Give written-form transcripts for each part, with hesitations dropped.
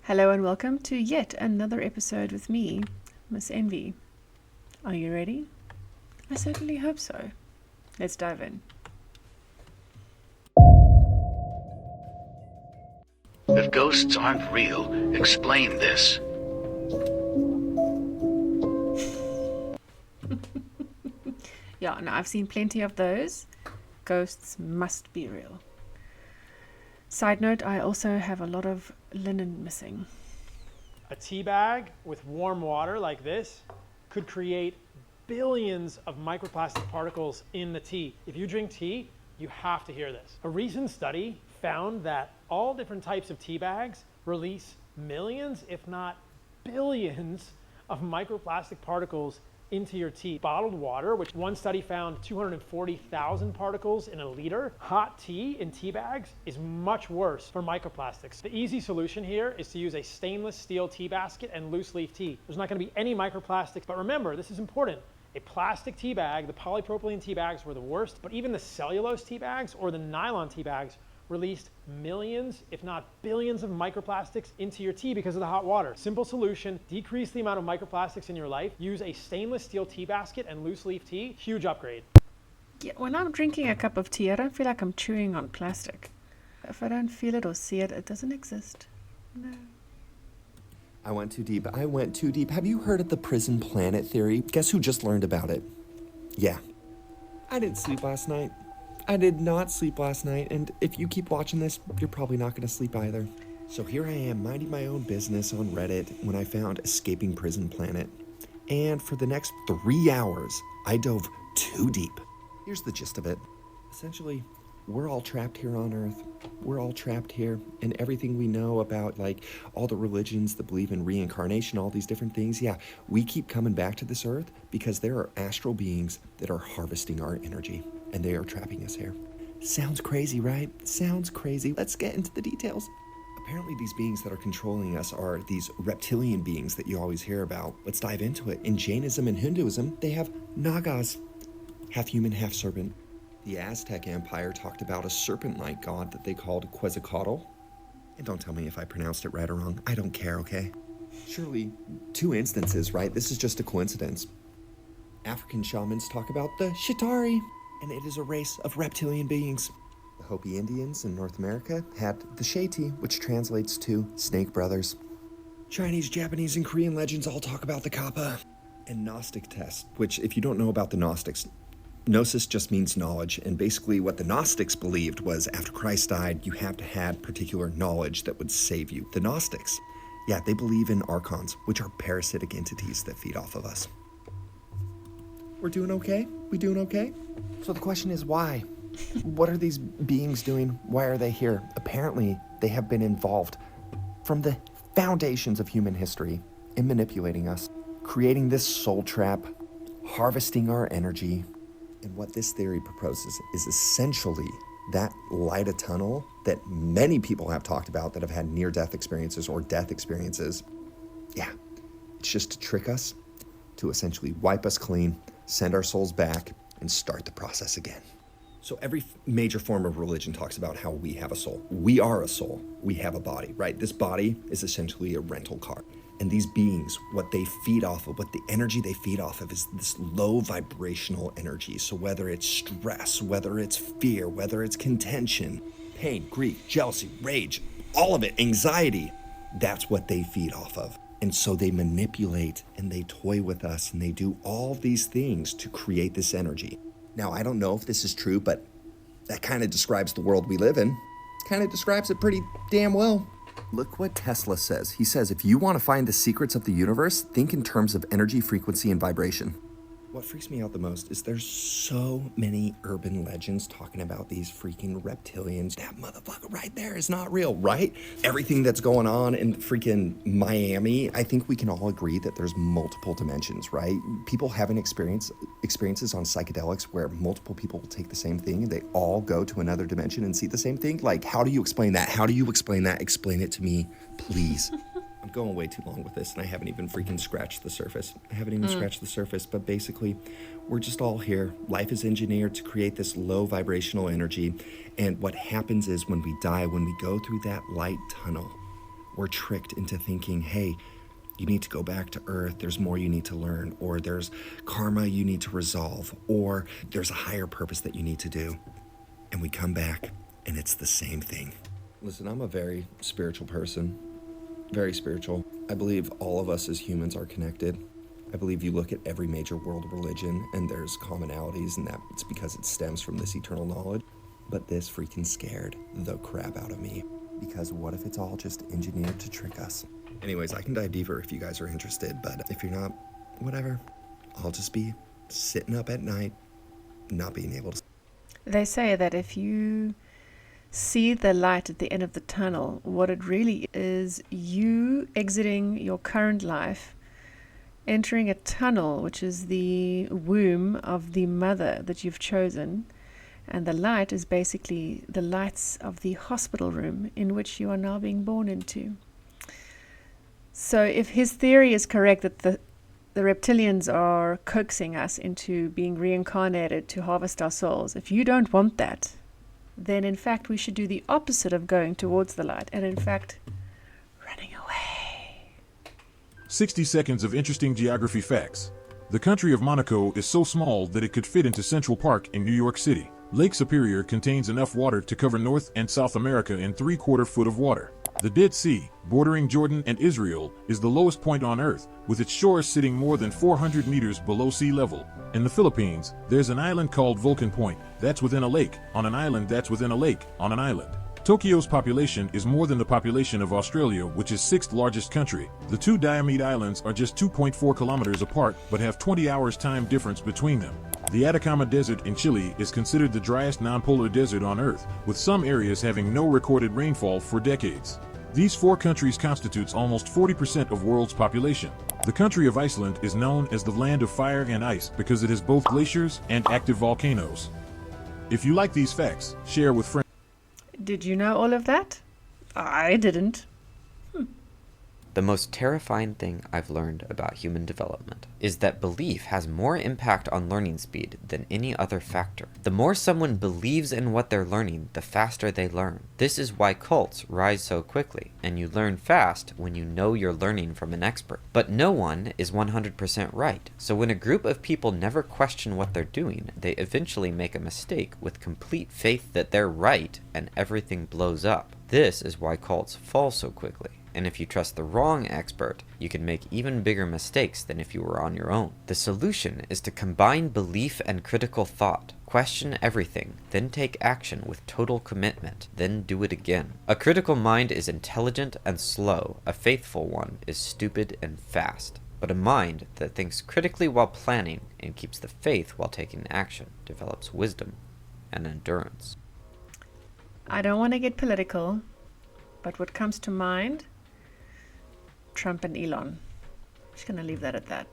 Hello and welcome to yet another episode with me, Miss Envy. Are you ready? I certainly hope so. Let's dive in. If ghosts aren't real, explain this. Yeah, no, I've seen plenty of those. Ghosts must be real. Side note, I also have a lot of linen missing. A tea bag with warm water like this could create billions of microplastic particles in the tea. If you drink tea, you have to hear this. A recent study found that all different types of tea bags release millions, if not billions, of microplastic particles into your tea. Bottled water, which one study found 240,000 particles in a liter. Hot tea in tea bags is much worse for microplastics. The easy solution here is to use a stainless steel tea basket and loose leaf tea. There's not going to be any microplastics, but remember, this is important. A plastic tea bag, the polypropylene tea bags were the worst, but even the cellulose tea bags or the nylon tea bags released millions, if not billions of microplastics into your tea because of the hot water. Simple solution, decrease the amount of microplastics in your life, use a stainless steel tea basket and loose leaf tea, huge upgrade. Yeah, when I'm drinking a cup of tea, I don't feel like I'm chewing on plastic. If I don't feel it or see it, it doesn't exist. No. I went too deep. Have you heard of the prison planet theory? Guess who just learned about it? Yeah. I didn't sleep last night. I did not sleep last night, and if you keep watching this, you're probably not going to sleep either. So here I am, minding my own business on Reddit when I found Escaping Prison Planet. And for the next 3 hours, I dove too deep. Here's the gist of it. Essentially, we're all trapped here on Earth. We're all trapped here, and everything we know about, like, all the religions that believe in reincarnation, all these different things, yeah, we keep coming back to this Earth because there are astral beings that are harvesting our energy, and they are trapping us here. Sounds crazy, right? Sounds crazy. Let's get into the details. Apparently these beings that are controlling us are these reptilian beings that you always hear about. Let's dive into it. In Jainism and Hinduism, they have Nagas, half human, half serpent. The Aztec Empire talked about a serpent-like god that they called Quetzalcoatl. And don't tell me if I pronounced it right or wrong. I don't care, okay? Surely 2 instances, right? This is just a coincidence. African shamans talk about the Shitari, and it is a race of reptilian beings. The Hopi Indians in North America had the Sheti, which translates to snake brothers. Chinese, Japanese, and Korean legends all talk about the Kappa. And Gnostic texts, which if you don't know about the Gnostics, Gnosis just means knowledge, and basically what the Gnostics believed was after Christ died, you have to have particular knowledge that would save you. The Gnostics, yeah, they believe in archons, which are parasitic entities that feed off of us. We're doing okay? We doing okay? So the question is why? What are these beings doing? Why are they here? Apparently, they have been involved from the foundations of human history in manipulating us, creating this soul trap, harvesting our energy. And what this theory proposes is essentially that light a tunnel that many people have talked about that have had near-death experiences or death experiences. Yeah, it's just to trick us, to essentially wipe us clean, send our souls back, and start the process again. So every major form of religion talks about how we have a soul. We are a soul. We have a body, right? This body is essentially a rental car. And these beings, what they feed off of, what the energy they feed off of is this low vibrational energy. So whether it's stress, whether it's fear, whether it's contention, pain, grief, jealousy, rage, all of it, anxiety, that's what they feed off of. And so they manipulate and they toy with us and they do all these things to create this energy. Now, I don't know if this is true, but that kind of describes the world we live in. Kind of describes it pretty damn well. Look what Tesla says. He says, if you want to find the secrets of the universe, think in terms of energy, frequency, and vibration. What freaks me out the most is there's so many urban legends talking about these freaking reptilians. That motherfucker right there is not real, right? Everything that's going on in freaking Miami, I think we can all agree that there's multiple dimensions, right? People having experiences on psychedelics where multiple people will take the same thing and they all go to another dimension and see the same thing. Like, how do you explain that? How do you explain that? Explain it to me, please. I'm going way too long with this, and I haven't even freaking scratched the surface. But basically, we're just all here. Life is engineered to create this low vibrational energy, and what happens is when we die, when we go through that light tunnel, We're tricked into thinking, hey, you need to go back to Earth, there's more you need to learn, or there's karma you need to resolve, or there's a higher purpose that you need to do. And we come back, and it's the same thing. Listen, I'm a very spiritual person, very spiritual. I believe all of us as humans are connected. I believe you look at every major world religion, and there's commonalities, and that it's because it stems from this eternal knowledge. But this freaking scared the crap out of me. Because what if it's all just engineered to trick us? Anyways, I can dive deeper if you guys are interested, but if you're not, whatever. I'll just be sitting up at night, not being able to. They say that if you see the light at the end of the tunnel, what it really is you exiting your current life, entering a tunnel, which is the womb of the mother that you've chosen. And the light is basically the lights of the hospital room in which you are now being born into. So if his theory is correct that the reptilians are coaxing us into being reincarnated to harvest our souls, if you don't want that, then in fact we should do the opposite of going towards the light, and in fact running away. 60 seconds of interesting geography facts. The country of Monaco is so small that it could fit into Central Park in New York City. Lake Superior contains enough water to cover North and South America in 3/4 foot of water. The Dead Sea, bordering Jordan and Israel, is the lowest point on Earth, with its shores sitting more than 400 meters below sea level. In the Philippines, there's an island called Vulcan Point, that's within a lake, on an island that's within a lake, on an island. Tokyo's population is more than the population of Australia, which is 6th largest country. The two Diomede Islands are just 2.4 kilometers apart, but have 20 hours time difference between them. The Atacama Desert in Chile is considered the driest non-polar desert on Earth, with some areas having no recorded rainfall for decades. These 4 countries constitutes almost 40% of world's population. The country of Iceland is known as the land of fire and ice because it has both glaciers and active volcanoes. If you like these facts, share with friends. Did you know all of that? I didn't. The most terrifying thing I've learned about human development is that belief has more impact on learning speed than any other factor. The more someone believes in what they're learning, the faster they learn. This is why cults rise so quickly, and you learn fast when you know you're learning from an expert. But no one is 100% right, so when a group of people never question what they're doing, they eventually make a mistake with complete faith that they're right, and everything blows up. This is why cults fall so quickly. And if you trust the wrong expert, you can make even bigger mistakes than if you were on your own. The solution is to combine belief and critical thought. Question everything, then take action with total commitment, then do it again. A critical mind is intelligent and slow. A faithful one is stupid and fast. But a mind that thinks critically while planning and keeps the faith while taking action develops wisdom and endurance. I don't want to get political, but what comes to mind? Trump and Elon. Just gonna leave that at that.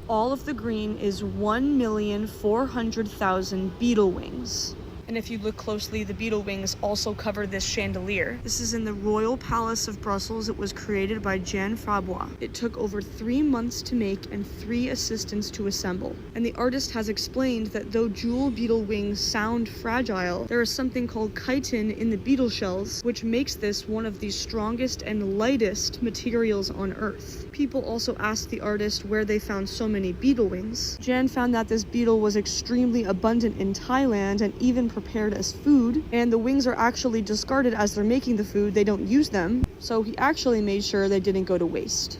All of the green is 1,400,000 beetle wings. And if you look closely, the beetle wings also cover this chandelier. This is in the Royal Palace of Brussels. It was created by Jean Fabois. It took over 3 months to make and 3 assistants to assemble. And the artist has explained that though jewel beetle wings sound fragile, there is something called chitin in the beetle shells, which makes this one of the strongest and lightest materials on Earth. People also asked the artist where they found so many beetle wings. Jan found that this beetle was extremely abundant in Thailand and even prepared as food, and the wings are actually discarded as they're making the food. They don't use them, so he actually made sure they didn't go to waste.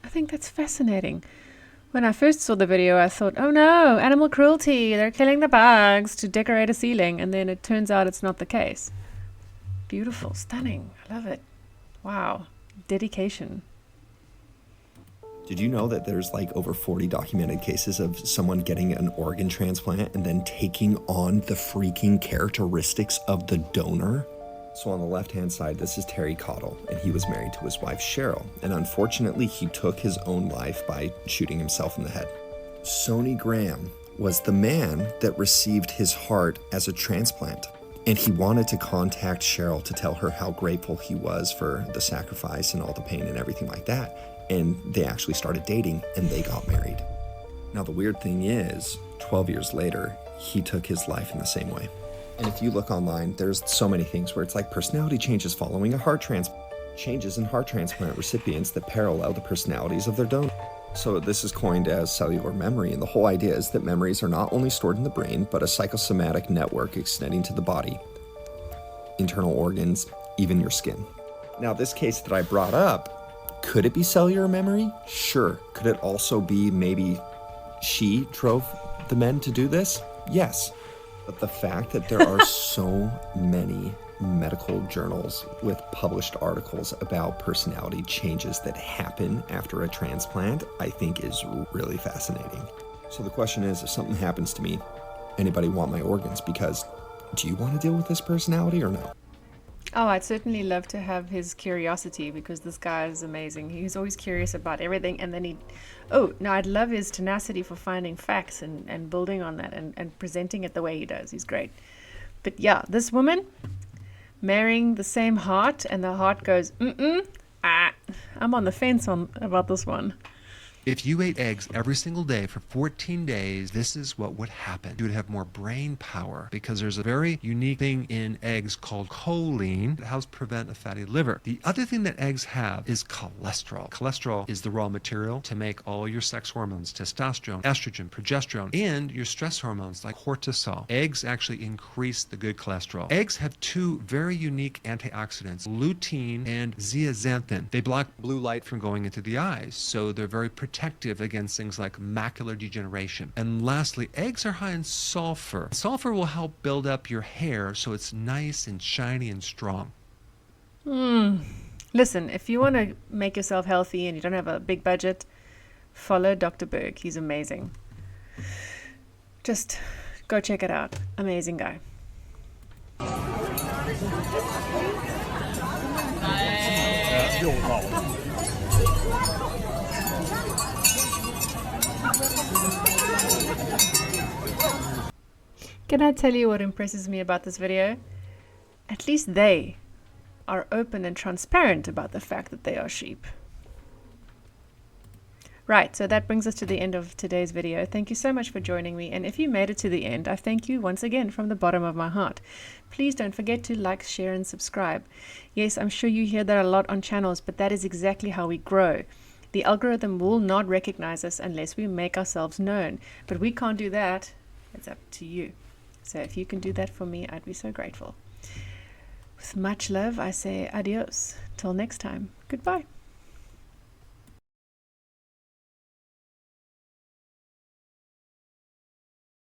I think that's fascinating. When I first saw the video, I thought, oh no, animal cruelty, they're killing the bugs to decorate a ceiling, and then it turns out it's not the case. Beautiful, stunning, I love it. Wow, dedication. Did you know that there's like over 40 documented cases of someone getting an organ transplant and then taking on the freaking characteristics of the donor? So on the left-hand side, this is Terry Cottle, and he was married to his wife Cheryl, and unfortunately he took his own life by shooting himself in the head. Sonny Graham was the man that received his heart as a transplant, and he wanted to contact Cheryl to tell her how grateful he was for the sacrifice and all the pain and everything like that. And they actually started dating, and they got married. Now, the weird thing is, 12 years later, he took his life in the same way. And if you look online, there's so many things where it's like personality changes following a heart transplant. changes in heart transplant recipients that parallel the personalities of their donor. So this is coined as cellular memory, and the whole idea is that memories are not only stored in the brain, but a psychosomatic network extending to the body, internal organs, even your skin. Now, this case that I brought up, could it be cellular memory? Sure. Could it also be maybe she drove the men to do this? Yes. But the fact that there are so many medical journals with published articles about personality changes that happen after a transplant, I think is really fascinating. So the question is, if something happens to me, anybody want my organs? Because do you want to deal with this personality or no? Oh, I'd certainly love to have his curiosity, because this guy is amazing. He's always curious about everything, and then I'd love his tenacity for finding facts and building on that and presenting it the way he does. He's great. But yeah, this woman marrying the same heart, and the heart goes, I'm on the fence about this one. If you ate eggs every single day for 14 days, this is what would happen. You would have more brain power, because there's a very unique thing in eggs called choline that helps prevent a fatty liver. The other thing that eggs have is cholesterol. Cholesterol is the raw material to make all your sex hormones, testosterone, estrogen, progesterone, and your stress hormones like cortisol. Eggs actually increase the good cholesterol. Eggs have two very unique antioxidants, lutein and zeaxanthin. They block blue light from going into the eyes, so they're very protective against things like macular degeneration. And lastly, eggs are high in sulfur. Sulfur will help build up your hair so it's nice and shiny and strong. Listen, if you want to make yourself healthy and you don't have a big budget, follow Dr. Berg. He's amazing. Just go check it out. Amazing guy. Can I tell you what impresses me about this video? At least they are open and transparent about the fact that they are sheep. Right, so that brings us to the end of today's video. Thank you so much for joining me, and if you made it to the end, I thank you once again from the bottom of my heart. Please don't forget to like, share, and subscribe. Yes, I'm sure you hear that a lot on channels, but that is exactly how we grow. The algorithm will not recognize us unless we make ourselves known, but we can't do that. It's up to you. So if you can do that for me, I'd be so grateful. With much love, I say adios. Till next time. Goodbye.